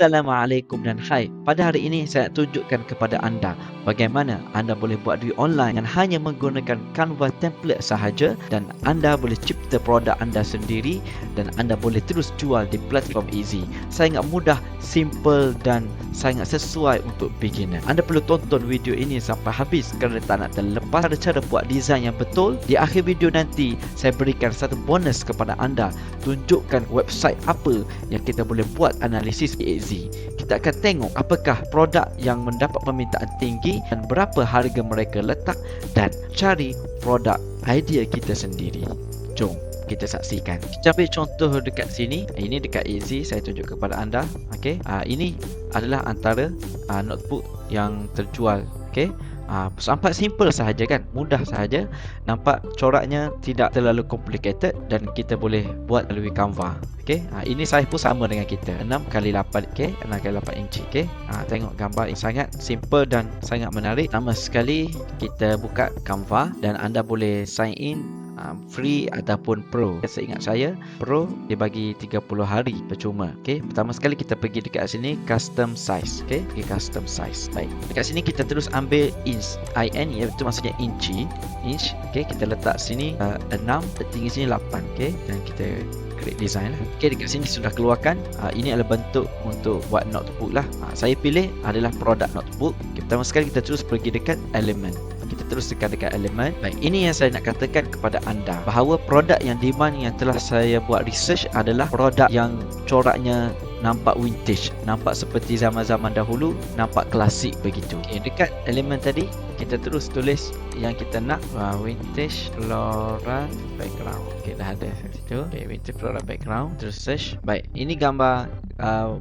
Assalamualaikum dan hai. Pada hari ini saya tunjukkan kepada anda bagaimana anda boleh buat duit online dengan hanya menggunakan Canva template sahaja, dan anda boleh cipta produk anda sendiri dan anda boleh terus jual di platform Easy. Sangat mudah, simple dan sangat sesuai untuk beginner. Anda perlu tonton video ini sampai habis kerana tak nak terlepas ada cara buat design yang betul. Di akhir video nanti saya berikan satu bonus kepada anda, tunjukkan website apa yang kita boleh buat analisis Easy. Kita akan tengok apakah produk yang mendapat permintaan tinggi dan berapa harga mereka letak, dan cari produk idea kita sendiri. Jom kita saksikan. Kita ambil contoh dekat sini. Ini dekat Easy, saya tunjuk kepada anda. Okey, ini adalah antara notebook yang terjual. Okey, sampai simple sahaja kan, mudah sahaja. Nampak coraknya tidak terlalu complicated dan kita boleh buat melalui Canva. Okey, ini saiz pun sama dengan kita, 6x8, okey, 6x8 inci. Okey, tengok gambar ini sangat simple dan sangat menarik. Pertama sekali kita buka Canva dan anda boleh sign in free ataupun pro. Seingat saya pro dia bagi 30 hari percuma. Okey, pertama sekali kita pergi dekat sini custom size. Okey, pergi custom size. Baik, dekat sini kita terus ambil inch, iaitu maksudnya inch. Okey, kita letak sini 6, tinggi sini 8. Okey, dan kita create design lah. Okey, dekat sini sudah keluarkan. Ini adalah bentuk untuk buat notebook lah. Saya pilih adalah produk notebook. Okay, pertama sekali kita terus pergi dekat element. Kita terus tekan dekat elemen. Baik, ini yang saya nak katakan kepada anda, bahawa produk yang demand yang telah saya buat research adalah produk yang coraknya nampak vintage, nampak seperti zaman-zaman dahulu, nampak klasik begitu. Okay, dekat elemen tadi kita terus tulis yang kita nak, vintage floral background. Okay, dah ada situ. Okay, vintage floral background, terus search. Baik, ini gambar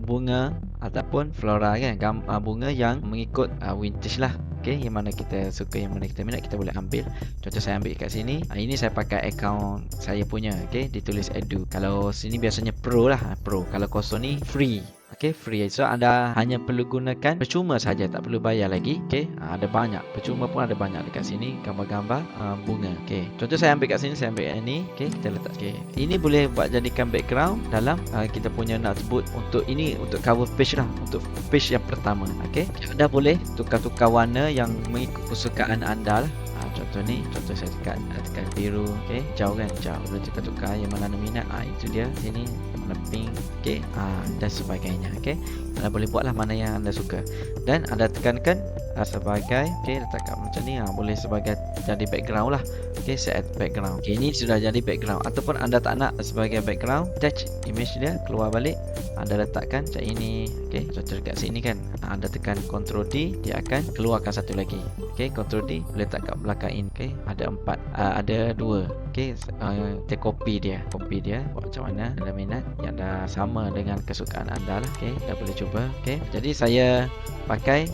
bunga ataupun flora kan, gambar bunga yang mengikut vintage lah. Okey, yang mana kita suka, yang mana kita minat, kita boleh ambil. Contoh saya ambil kat sini. Ini saya pakai akaun saya punya. Okey, ditulis edu. Kalau sini biasanya pro lah, pro. Kalau kosong ni free. Okey, free. So anda hanya perlu gunakan percuma saja, tak perlu bayar lagi. Okey, ada banyak. Percuma pun ada banyak dekat sini, gambar-gambar bunga. Okey, contoh saya ambil kat sini, saya ambil ini. Okey, kita letak. Okey, ini boleh buat jadikan background dalam kita punya notebook. Untuk ini untuk cover page lah, untuk page yang pertama. Okey, anda boleh tukar-tukar warna yang mengikut kesukaan anda lah. Contoh ni, contoh saya tekan biru. Okey, jauh kan, jauh. Boleh tukar-tukar yang mana anda minat. Itu dia sini, warna pink. Okey, dan sebagainya. Okey, anda boleh buatlah mana yang anda suka, dan anda tekankan sebagai, okey, letakkan macam ni, boleh sebagai jadi background lah. Okey, set background. Okey, ini sudah jadi background. Ataupun anda tak nak sebagai background, attach image dia, keluar balik, anda letakkan macam ini. Okey, contoh dekat sini kan, anda tekan Ctrl D, dia akan keluarkan satu lagi. Okey, Ctrl D, boleh letak kat belakang ini. Okey, ada 4, ada 2. Okey, kita copy dia, buat macam mana anda minat yang dah sama dengan kesukaan anda lah. Okey, dah boleh cuba. Okey, jadi saya pakai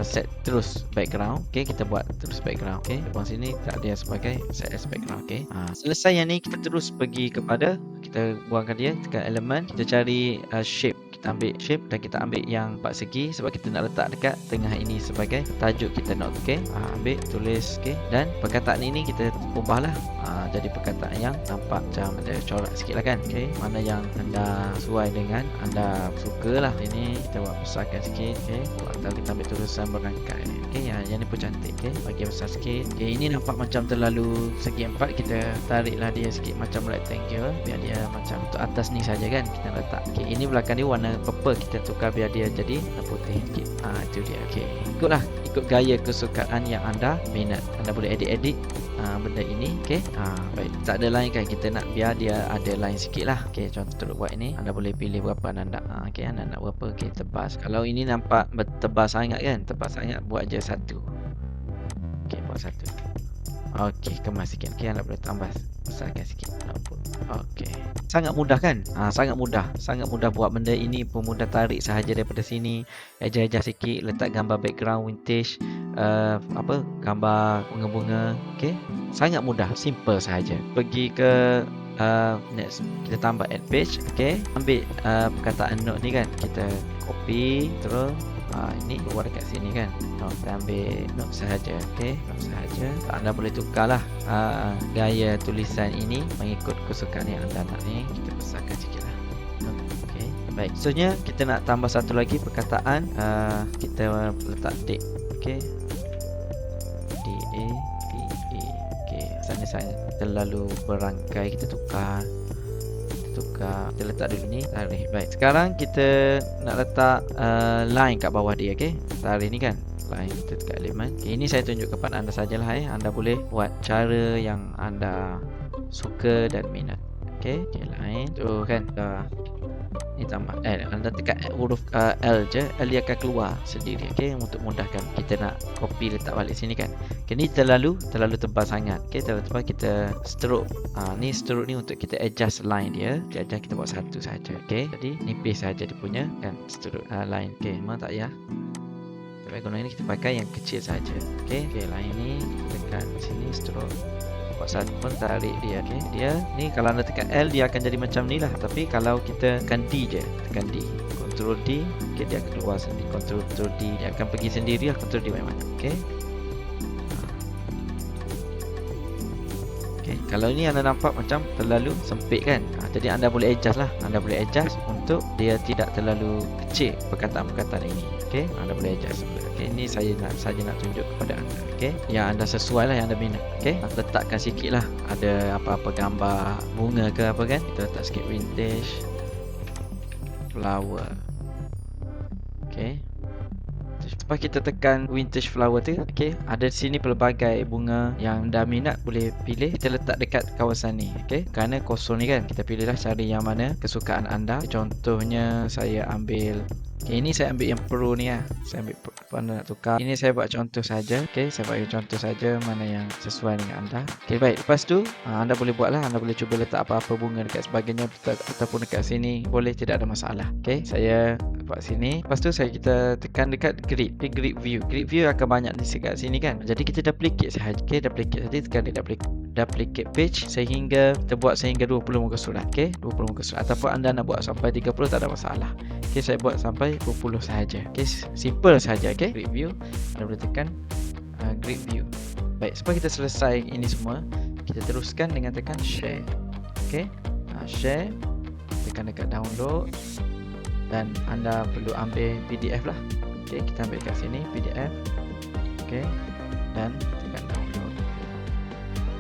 set terus background. Okey, kita buat terus background. Okey, depan sini tak ada sebagai set as background. Okey, selesai yang ni kita terus pergi kepada, kita buangkan dia, tekan elemen, kita cari shape. Kita ambil shape dan kita ambil yang 4 segi sebab kita nak letak dekat tengah ini sebagai tajuk kita note. Okey, ambil, tulis. Okey, dan perkataan ini kita ubahlah jadi perkataan yang nampak macam ada corak sikit lah kan. Okey, mana yang anda sesuai dengan anda suka lah. Ini kita buat besarkan sikit. Okey, atau kita ambil tulisan berangkai. Okey, yang ni pun cantik. Okey, bagi besar sikit. Okey, ini nampak macam terlalu segi 4, kita tariklah dia sikit macam rectangle biar dia macam untuk atas ni saja kan kita letak. Okey, ini belakang dia warna purple, kita tukar biar dia jadi warna putih sikit. Itu dia. Okey, ikut gaya kesukaan yang anda minat. Anda boleh edit benda ini. Okey, baik, tak ada line kan, kita nak biar dia ada line sikit lah. Okey, contoh buat ini, anda boleh pilih berapa anda nak. Okey, anda nak berapa. Okey, tebas. Kalau ini nampak tebas sangat kan, tebas sangat, buat je 1. Okey, buat 1. Okey, kemas sikit. Okey, anda boleh tambah, besarkan sikit. Okey, sangat mudah kan? Sangat mudah buat benda ini pun mudah. Tarik sahaja daripada sini, eja-eja sikit, letak gambar background vintage, gambar bunga-bunga. Okey, sangat mudah, simple sahaja. Pergi ke next, kita tambah add page. Okey, ambil perkataan note ni kan, kita copy terus. Ini keluar dekat sini kan. Kita ambil note sahaja. Okey, note sahaja. Anda boleh tukarlah gaya tulisan ini mengikut kesukaan yang anda nak ni. Kita besarkan sikit lah. Okey, Baik, seterusnya kita nak tambah satu lagi perkataan. Kita letak date. Okey, D-A-T-A. Okey, sana terlalu berangkai, kita tukar. Kita letak dulu ni tarikh. Baik, sekarang kita nak letak line kat bawah dia. Okey, tarikh ni kan line, kita tekan elemen. Okay, ini saya tunjuk kepada anda sajalah. Anda boleh buat cara yang anda suka dan minat. Okey, line tu kan. Ni tambah L. Anda tekan huruf L je, L dia akan keluar sendiri. Okey, untuk mudahkan kita nak copy letak balik sini kan. Okay, ni terlalu tebal sangat. Okey, terlalu tebal, kita stroke. Ni stroke ni untuk kita adjust line dia. Kita buat satu saja. Okey, jadi nipis saja dia punya kan stroke line. Okey, memang tak payah. Guna ini kita pakai yang kecil saja. Okey, line ni tekan sini stroke. Buat satu pun tarik dia. Okey, dia ni kalau anda tekan L dia akan jadi macam ni lah. Tapi kalau kita tekan D je, tekan D, Ctrl D, okay, dia akan keluar sendiri. Ctrl D, dia akan pergi sendiri lah. Ctrl D memang. Okey. Okey, kalau ni anda nampak macam terlalu sempit kan. Jadi anda boleh adjust lah. Anda boleh adjust untuk dia tidak terlalu kecil perkataan-perkataan ini. Okey, anda boleh adjust. Okey, ini saya nak tunjuk kepada anda. Okey, yang anda sesuai lah, yang anda minat. Okey, letakkan sikit lah. Ada apa-apa gambar bunga ke apa kan. Kita letak sikit vintage flower. Okey, lepas kita tekan vintage flower tu, okey, ada di sini pelbagai bunga yang anda minat, boleh pilih. Kita letak dekat kawasan ni. Okey, kerana kosong ni kan, kita pilihlah cari yang mana kesukaan anda. Contohnya saya ambil, okay, ini saya ambil yang pro ni lah. Saya ambil anda nak tukar. Ini saya buat contoh saja. Okey, saya buat contoh saja mana yang sesuai dengan anda. Okey, baik. Lepas tu anda boleh buatlah. Anda boleh cuba letak apa-apa bunga dekat sebagainya ataupun dekat sini. Boleh, tidak ada masalah. Okey, saya buat sini. Lepas tu kita tekan dekat grid. Grid view. Grid view akan banyak di dekat sini kan. Jadi kita duplicate sahaja. Okey, duplicate saja. Tekan duplicate page sehingga kita buat sehingga 20 muka surat. Okey, 20 muka surat. Ataupun anda nak buat sampai 30, tak ada masalah. Okey, saya buat sampai 20 sahaja. Okey, simple sahaja. Okey, grid view. Anda boleh tekan grid view. Baik, sebab kita selesai ini semua, kita teruskan dengan tekan share. Okey, share. Tekan dekat download. Dan anda perlu ambil PDF lah. Okey, kita ambil kat sini PDF. Okey, dan tekan download.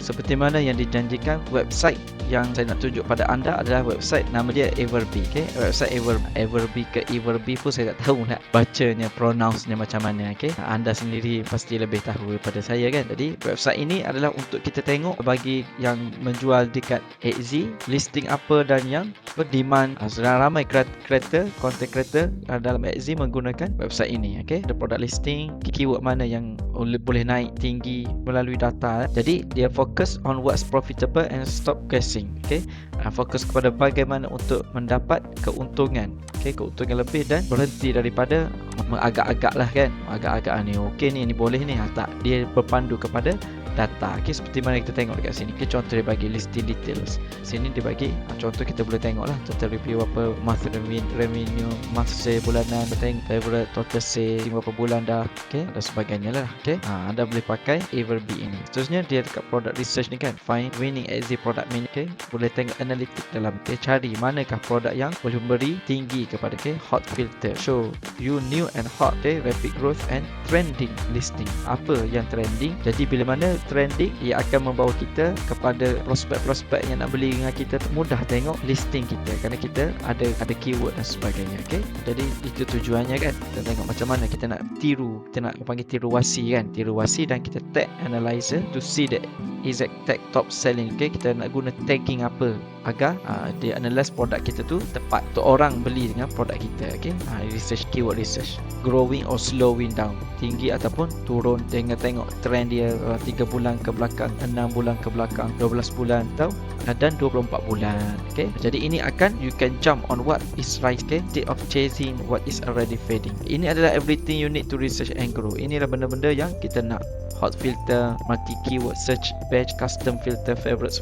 Seperti mana yang dijanjikan, website yang saya nak tunjuk pada anda adalah website nama dia Everbee. Okey, website Everbee ke Everbee pun saya tak tahu nak bacanya, pronounce-nya macam mana. Okey, anda sendiri pasti lebih tahu daripada saya kan. Jadi website ini adalah untuk kita tengok bagi yang menjual dekat Etsy, listing apa dan yang demand. Sedang ramai creator, content creator dalam Etsy menggunakan website ini. Okey, ada product listing, keyword mana yang boleh naik tinggi melalui data. Jadi dia fokus on what's profitable and stop guessing. Okey, fokus kepada bagaimana untuk mendapat keuntungan. Okey, keuntungan lebih dan berhenti daripada mengagak-agak lah kan. Agak-agak ni okey ni boleh ni. Tak, dia berpandu kepada data. Okey, seperti mana kita tengok dekat sini. Okey, contoh dia bagi listing details. Sini dia bagi contoh, kita boleh tengok lah total review apa, monthly revenue, month sale bulanan, tengok favorite, total sale berapa bulan dah. Okey, dan sebagainya lah. Okey, anda boleh pakai Everbee ini. Seterusnya dia dekat product research ni kan, find winning Etsy product menu. Okey, boleh tengok analitik dalam. Okey, cari manakah produk yang boleh memberi tinggi kepada. Okey, hot filter, show you new and hot. Okey, rapid growth and trending listing. Apa yang trending? Jadi bila mana trending, ia akan membawa kita kepada prospek-prospek yang nak beli dengan kita, mudah tengok listing kita kerana kita ada keyword dan sebagainya. Okey, jadi itu tujuannya kan, kita tengok macam mana kita nak tiru, kita nak panggil tiru wasi kan, tiru wasi, dan kita tag analyzer to see the exact tag top selling. Okey, kita nak guna tagging apa agar dia analyze produk kita tu tepat untuk orang beli dengan produk kita. Okey, research, keyword research, growing or slowing down, tinggi ataupun turun, tengok trend dia 3 bulan ke belakang, 6 bulan ke belakang, 12 bulan atau dan 24 bulan. Okey, jadi ini akan you can jump on what is right, okay, instead of chasing what is already fading. Ini adalah everything you need to research and grow. Ini adalah benda-benda yang kita nak. Hot filter, multi keyword search, batch, custom filter, favorites,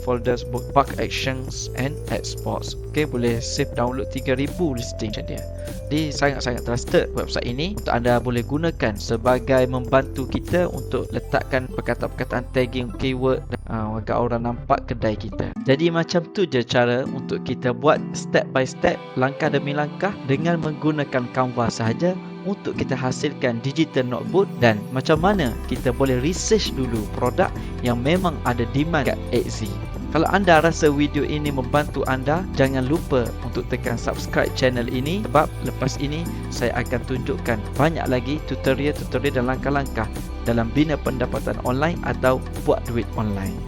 folders, bookmark action, Actions and Exports. Okay, boleh save download 3000 listing macam dia. Jadi sangat-sangat trusted website ini untuk anda boleh gunakan sebagai membantu kita untuk letakkan perkataan-perkataan tagging keyword agar orang nampak kedai kita. Jadi macam tu je cara untuk kita buat step by step, langkah demi langkah dengan menggunakan Canva sahaja untuk kita hasilkan digital notebook, dan macam mana kita boleh research dulu produk yang memang ada demand kat Etsy. Kalau anda rasa video ini membantu anda, jangan lupa untuk tekan subscribe channel ini, sebab lepas ini saya akan tunjukkan banyak lagi tutorial dan langkah-langkah dalam bina pendapatan online atau buat duit online.